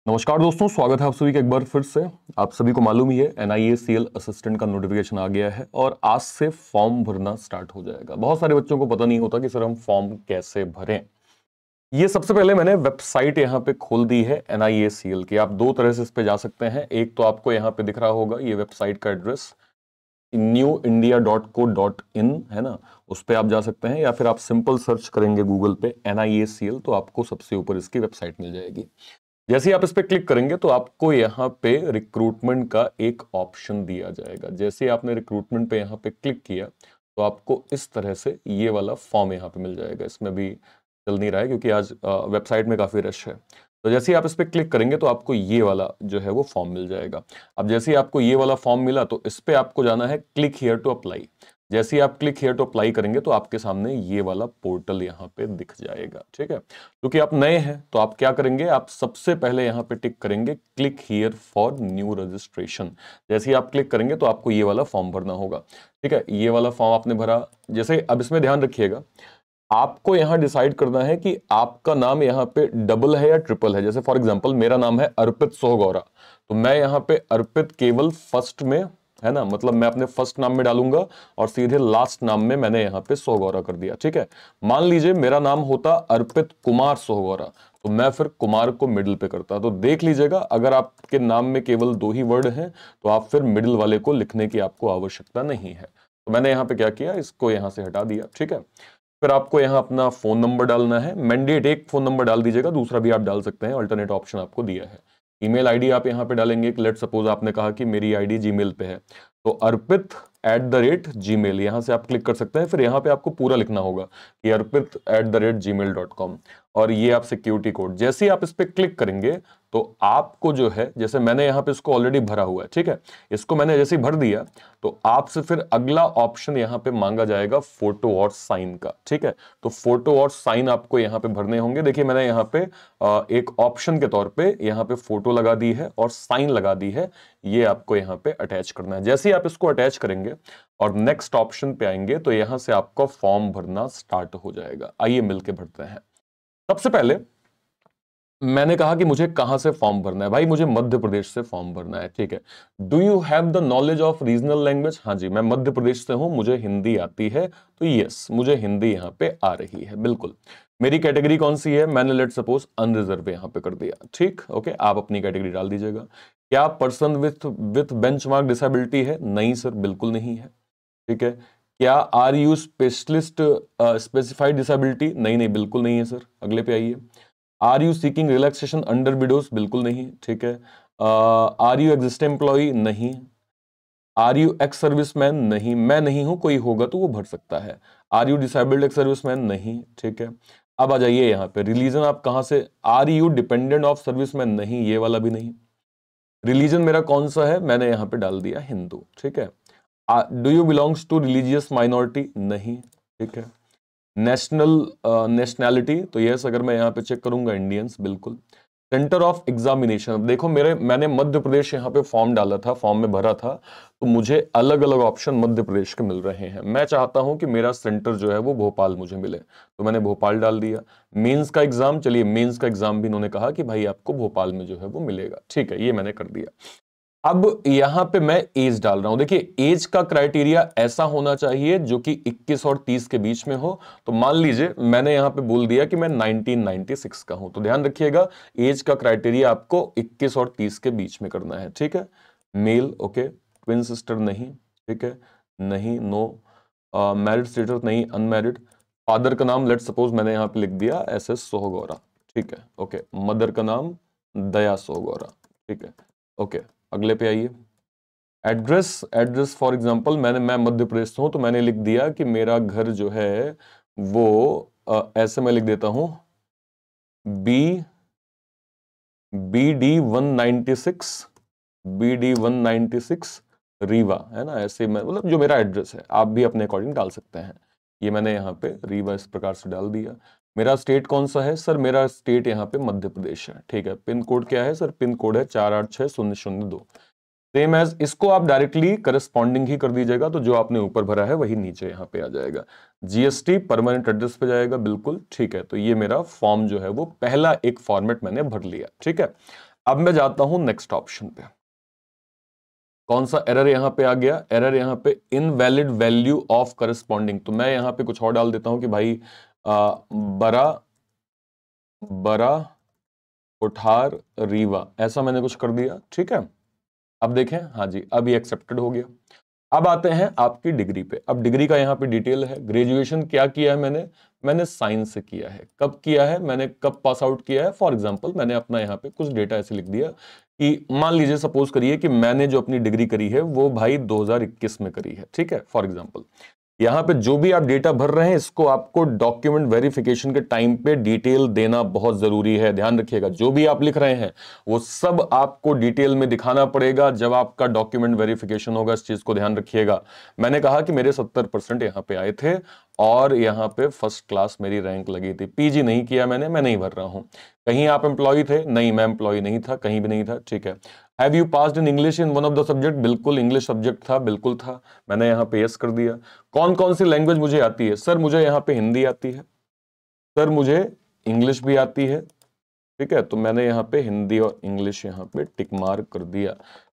नमस्कार दोस्तों, स्वागत है आप सभी का एक बार फिर से। आप सभी को मालूम ही है NIACL असिस्टेंट का नोटिफिकेशन आ गया है और आज से फॉर्म भरना स्टार्ट हो जाएगा। बहुत सारे बच्चों को पता नहीं होता कि सर हम फॉर्म कैसे भरें। ये सबसे पहले मैंने वेबसाइट यहाँ पे खोल दी है NIACL की। आप दो तरह से इस पे जा सकते हैं। एक तो आपको यहाँ पे दिख रहा होगा ये वेबसाइट का एड्रेस newindia.co.in है ना, उस पर आप जा सकते हैं, या फिर आप सिंपल सर्च करेंगे गूगल पे NIACL तो आपको सबसे ऊपर इसकी वेबसाइट मिल जाएगी। जैसे ही आप इस पे क्लिक करेंगे तो आपको यहाँ पे रिक्रूटमेंट का एक ऑप्शन दिया जाएगा। जैसे आपने रिक्रूटमेंट पे यहाँ पे क्लिक किया तो आपको इस तरह से ये वाला फॉर्म यहाँ पे मिल जाएगा। इसमें भी चल नहीं रहा है क्योंकि आज वेबसाइट में काफी रश है। तो जैसे ही आप इस पे क्लिक करेंगे तो आपको ये वाला जो है वो फॉर्म मिल जाएगा। अब जैसे ही आपको ये वाला फॉर्म मिला तो इस पे आपको जाना है क्लिक हियर टू अप्लाई। जैसे ही आप क्लिक हियर टू अप्लाई करेंगे तो आपके सामने ये वाला पोर्टल यहाँ पे दिख जाएगा। ठीक है, क्योंकि आप नए हैं तो आप क्या करेंगे, आप सबसे पहले यहाँ पे टिक करेंगे click here for new registration. जैसे ही आप क्लिक करेंगे तो आपको ये वाला फॉर्म भरना होगा। ठीक है, ये वाला फॉर्म आपने भरा। जैसे अब इसमें ध्यान रखिएगा, आपको यहां डिसाइड करना है कि आपका नाम यहाँ पे डबल है या ट्रिपल है। जैसे फॉर एग्जांपल मेरा नाम है अर्पित सोहगौरा, तो मैं यहाँ पे अर्पित केवल फर्स्ट में है ना, मतलब मैं अपने फर्स्ट नाम में डालूंगा और सीधे लास्ट नाम में मैंने यहाँ पे सोहगौरा कर दिया। ठीक है, मान लीजिए मेरा नाम होता अर्पित कुमार सोहगौरा तो मैं फिर कुमार को मिडिल पे करता। तो देख लीजिएगा, अगर आपके नाम में केवल दो ही वर्ड हैं तो आप फिर मिडिल वाले को लिखने की आपको आवश्यकता नहीं है। तो मैंने यहाँ पे क्या किया, इसको यहाँ से हटा दिया। ठीक है, फिर आपको यहाँ अपना फोन नंबर डालना है। मैंडेट एक फोन नंबर डाल दीजिएगा, दूसरा भी आप डाल सकते हैं, अल्टरनेट ऑप्शन आपको दिया है। ईमेल आईडी आप यहाँ पे डालेंगे। लेट सपोज आपने कहा कि मेरी आईडी जीमेल पे है तो arpit@gmail यहां से आप क्लिक कर सकते हैं। फिर यहाँ पे आपको पूरा लिखना होगा कि arpit@gmail.com और ये आप सिक्योरिटी कोड। जैसे ही आप इस पे क्लिक करेंगे तो आपको जो है, जैसे मैंने यहाँ पे इसको ऑलरेडी भरा हुआ है, ठीक है, इसको मैंने जैसे ही भर दिया तो आपसे फिर अगला ऑप्शन यहाँ पे मांगा जाएगा फोटो और साइन का। ठीक है, तो फोटो और साइन आपको यहाँ पे भरने होंगे। देखिए मैंने यहाँ पे एक ऑप्शन के तौर पे यहाँ पे फोटो लगा दी है और साइन लगा दी है, ये आपको यहाँ पे अटैच करना है। जैसे ही आप इसको अटैच करेंगे और नेक्स्ट ऑप्शन पे आएंगे तो यहां से आपका फॉर्म भरना स्टार्ट हो जाएगा। आइए मिलके भरते हैं। सबसे पहले मैंने कहा कि मुझे कहां से फॉर्म भरना है। भाई मुझे मध्य प्रदेश से फॉर्म भरना है। ठीक है, do you have the knowledge of regional language? हाँ जी, मैं मध्य प्रदेश से हूं, मुझे हिंदी आती है। तो यस, मुझे हिंदी यहां पे आ रही है। बिल्कुल। मेरी कैटेगरी कौन सी है? मैंने लेट सपोज अनरिजर्व यहां पे कर दिया। ठीक, ओके, आप अपनी कैटेगरी डाल दीजिएगा। क्या पर्सन विथ बेंचमार्क डिसेबिलिटी है? नहीं सर, बिल्कुल नहीं है। ठीक है, क्या are you specialist specified disability? नहीं नहीं, बिल्कुल नहीं है सर। अगले पे आइए। Are you seeking relaxation under widows? बिल्कुल नहीं। ठीक है, आर यू एग्जिस्टिंग एम्प्लॉय? नहीं। Are you ex serviceman? नहीं, मैं नहीं हूं, कोई होगा तो वो भर सकता है। Are you disabled ex serviceman? नहीं। ठीक है, अब आ जाइए यहाँ पे, रिलीजन आप कहां से? Are you dependent of serviceman? नहीं, ये वाला भी नहीं। रिलीजन मेरा कौन सा है? मैंने यहाँ पे डाल दिया हिंदू। ठीक है, do you belongs to religious minority? नहीं। ठीक है, नेशनल नेशनैलिटी तो यस, अगर मैं यहाँ पे चेक करूंगा इंडियंस, बिल्कुल। सेंटर ऑफ एग्जामिनेशन, अब देखो मैंने मध्य प्रदेश यहाँ पे फॉर्म डाला था, फॉर्म में भरा था, तो मुझे अलग अलग ऑप्शन मध्य प्रदेश के मिल रहे हैं। मैं चाहता हूं कि मेरा सेंटर जो है वो भोपाल मुझे मिले, तो मैंने भोपाल डाल दिया। मेंस का एग्जाम, चलिए मेंस का एग्जाम भी इन्होंने कहा कि भाई आपको भोपाल में जो है वो मिलेगा। ठीक है, ये मैंने कर दिया। अब यहां पे मैं एज डाल रहा हूं। देखिए एज का क्राइटेरिया ऐसा होना चाहिए जो कि 21 और 30 के बीच में हो। तो मान लीजिए मैंने यहां पे बोल दिया कि मैं 1996 का हूं, तो ध्यान रखिएगा एज का क्राइटेरिया आपको 21 और 30 के बीच में करना है। ठीक है, मेल, ओके। ट्विन सिस्टर नहीं। ठीक है, नहीं, नो। मैरिड स्टेटस नहीं, अनमैरिड। फादर का नाम लेट सपोज मैंने यहां पे लिख दिया SS सोहगौरा। ठीक है, ओके। मदर का नाम दया सोहगौरा। ठीक है, ओके। अगले पे आइए। एड्रेस फॉर एग्जांपल मैं मध्य प्रदेश से हूं तो मैंने लिख दिया कि मेरा घर जो है वो ऐसे मैं लिख देता हूं BD196 रीवा, है ना, ऐसे मैं मतलब जो मेरा एड्रेस है आप भी अपने अकॉर्डिंग डाल सकते हैं। ये मैंने यहाँ पे रीवा इस प्रकार से डाल दिया। मेरा स्टेट कौन सा है? सर मेरा स्टेट यहाँ पे मध्य प्रदेश है। ठीक है, पिन कोड क्या है? सर पिन कोड है 486002। सेम एज इसको आप डायरेक्टली करस्पॉन्डिंग ही कर दीजिएगा, तो जो आपने ऊपर भरा है वही नीचे यहाँ पे आ जाएगा। GST परमानेंट एड्रेस पे जाएगा, बिल्कुल। ठीक है, तो ये मेरा फॉर्म जो है वो पहला एक फॉर्मेट मैंने भर लिया। ठीक है, अब मैं जाता हूं नेक्स्ट ऑप्शन पे। कौन सा एरर यहां पे आ गया? एरर यहां पे इनवैलिड वैल्यू ऑफ करस्पॉन्डिंग। तो मैं यहां पे कुछ और डाल देता हूं कि भाई बरा बरा कुठार रीवा, ऐसा मैंने कुछ कर दिया। ठीक है, अब देखें, हाँ जी, अब ये एक्सेप्टेड हो गया। अब आते हैं आपकी डिग्री पे। अब डिग्री का यहाँ पे डिटेल है। ग्रेजुएशन क्या किया है मैंने साइंस से किया है। कब किया है, मैंने कब पास आउट किया है? फॉर एग्जांपल मैंने अपना यहाँ पे कुछ डेटा ऐसे लिख दिया कि मान लीजिए, सपोज करिए कि मैंने जो अपनी डिग्री करी है वो भाई 2021 में करी है। ठीक है, फॉर एग्जांपल यहाँ पे जो भी आप डेटा भर रहे हैं, इसको आपको डॉक्यूमेंट वेरिफिकेशन के टाइम पे डिटेल देना बहुत जरूरी है। ध्यान रखिएगा, जो भी आप लिख रहे हैं वो सब आपको डिटेल में दिखाना पड़ेगा जब आपका डॉक्यूमेंट वेरिफिकेशन होगा। इस चीज को ध्यान रखिएगा। मैंने कहा कि मेरे 70% यहाँ पे आए थे और यहाँ पे फर्स्ट क्लास मेरी रैंक लगी थी। पीजी नहीं किया मैंने, मैं नहीं भर रहा हूं। कहीं आप एम्प्लॉय थे? नहीं, मैं एम्प्लॉय नहीं था, कहीं भी नहीं था। ठीक है। Have you passed in English in one of the subject? बिल्कुल, इंग्लिश सब्जेक्ट था, बिल्कुल था। मैंने यहाँ पे यस कर दिया। कौन कौन सी लैंग्वेज मुझे आती है? सर मुझे यहाँ पे हिंदी आती है, सर मुझे इंग्लिश भी आती है। ठीक है, तो मैंने यहाँ पे हिंदी और इंग्लिश यहाँ पे टिक मार्क कर दिया।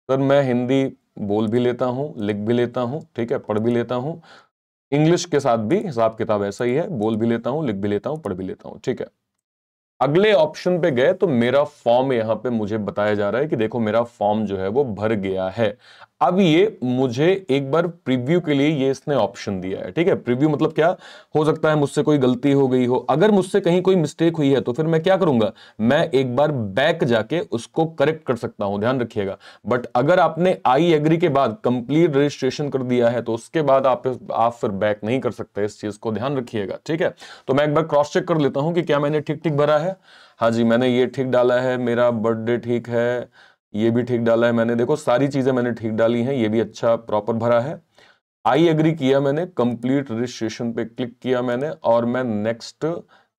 सर मैं हिंदी बोल भी लेता हूँ, लिख भी लेता हूँ, ठीक है, पढ़ भी लेता हूँ। इंग्लिश के साथ भी हिसाब किताब ऐसा ही है, बोल भी लेता हूँ, लिख भी लेता हूँ, पढ़ भी लेता हूँ। ठीक है, अगले ऑप्शन पे गए तो मेरा फॉर्म यहां पे मुझे बताया जा रहा है कि देखो मेरा फॉर्म जो है वो भर गया है। अब ये मुझे एक बार प्रीव्यू के लिए ये इसने ऑप्शन दिया है। ठीक है, प्रीव्यू मतलब क्या? हो सकता है मुझसे कोई गलती हो गई हो, अगर मुझसे कहीं कोई मिस्टेक हुई है तो फिर मैं क्या करूंगा, मैं एक बार बैक जाके उसको करेक्ट कर सकता हूं। ध्यान रखिएगा। बट अगर आपने आई एग्री के बाद कंप्लीट रजिस्ट्रेशन कर दिया है तो उसके बाद आप फिर बैक नहीं कर सकते। इस चीज को ध्यान रखिएगा। ठीक है, तो मैं एक बार क्रॉस चेक कर लेता हूं कि क्या मैंने ठीक ठीक भरा है। हाँ जी, मैंने ये ठीक डाला है, मेरा बर्थडे ठीक है, ये भी ठीक डाला है मैंने। देखो सारी चीजें मैंने ठीक डाली हैं, ये भी अच्छा प्रॉपर भरा है। आई एग्री किया मैंने, कंप्लीट रजिस्ट्रेशन पे क्लिक किया मैंने और मैं नेक्स्ट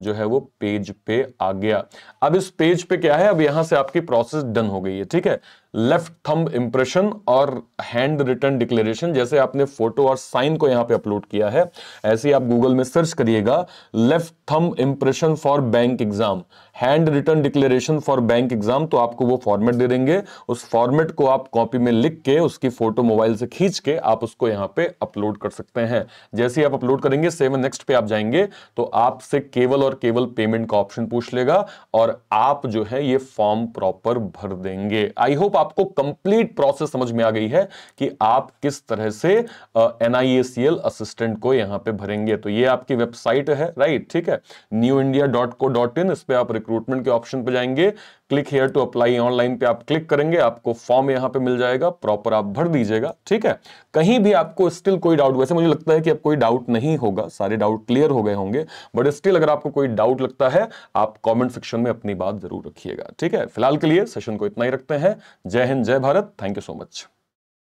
जो है वो पेज पे आ गया। अब इस पेज पे क्या है, अब यहां से आपकी प्रोसेस डन हो गई है। ठीक है, लेफ्ट थंब इंप्रेशन और हैंड रिटन डिक्लेरेशन, जैसे आपने फोटो और साइन को यहां पे अपलोड किया है, ऐसे ही आप गूगल में सर्च करिएगा left thumb impression for bank exam, hand written declaration for bank exam, तो आपको वो फॉर्मेट दे देंगे। उस फॉर्मेट को आप कॉपी में लिख के उसकी फोटो मोबाइल से खींच के आप उसको यहां पे अपलोड कर सकते हैं। जैसे ही आप अपलोड करेंगे, सेव नेक्स्ट पे आप जाएंगे तो आपसे केवल और केवल पेमेंट का ऑप्शन पूछ लेगा और आप जो है ये फॉर्म प्रॉपर भर देंगे। आई होप आपको कंप्लीट प्रोसेस समझ में आ गई है कि आप किस तरह से NIACL असिस्टेंट को यहां पे भरेंगे। तो ये आपकी वेबसाइट है, राइट? ठीक है, newindia.co.in, इस पे आप रिक्रूटमेंट के ऑप्शन पे जाएंगे, click here to apply online पे आप क्लिक करेंगे, आपको फॉर्म यहां पे मिल जाएगा, प्रॉपर आप भर दीजिएगा। ठीक है, कहीं भी आपको स्टिल कोई डाउट, वैसे मुझे लगता है कि अब कोई डाउट नहीं होगा, सारे डाउट क्लियर हो गए होंगे, बट स्टिल अगर आपको कोई डाउट लगता है आप कमेंट सेक्शन में अपनी बात जरूर रखिएगा। ठीक है, फिलहाल के लिए सेशन को इतना ही रखते हैं। जय हिंद, जय Bharat, thank you so much.